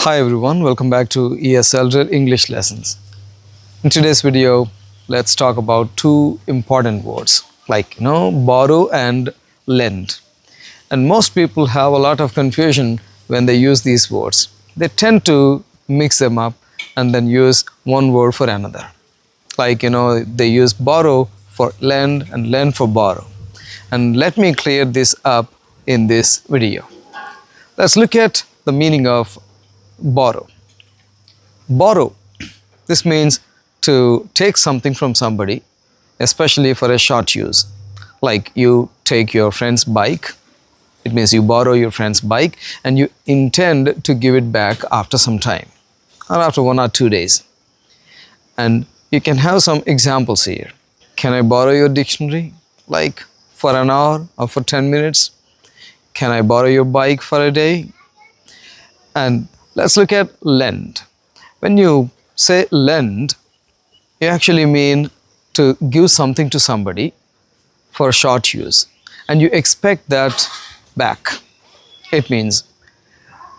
Hi everyone, welcome back to ESL English lessons. In today's video, let's talk about two important words like borrow and lend. And most people have a lot of confusion when they use these words. They tend to mix them up and then use one word for another. Like they use borrow for lend and lend for borrow. And let me clear this up in this video. Let's look at the meaning of borrow. Borrow, this means to take something from somebody, especially for a short use. Like you take your friend's bike, it means you borrow your friend's bike and you intend to give it back after some time or after 1 or 2 days. And you can have some examples here. Can I borrow your dictionary? Like for an hour or for 10 minutes? Can I borrow your bike for a day? And let's look at lend. When you say lend, you actually mean to give something to somebody for short use and you expect that back. It means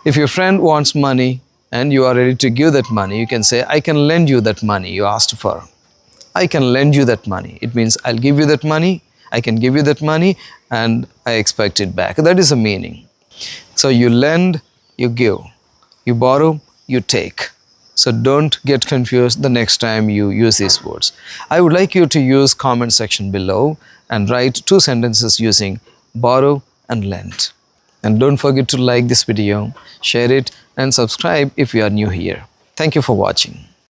if your friend wants money and you are ready to give that money, you can say, I can lend you that money you asked for. I can lend you that money. It means I'll give you that money, I can give you that money and I expect it back. That is the meaning. So you lend, you give. You borrow, you take. So don't get confused the next time you use these words. I would like you to use comment section below and write 2 sentences using borrow and lend. And don't forget to like this video, share it and subscribe if you are new here. Thank you for watching.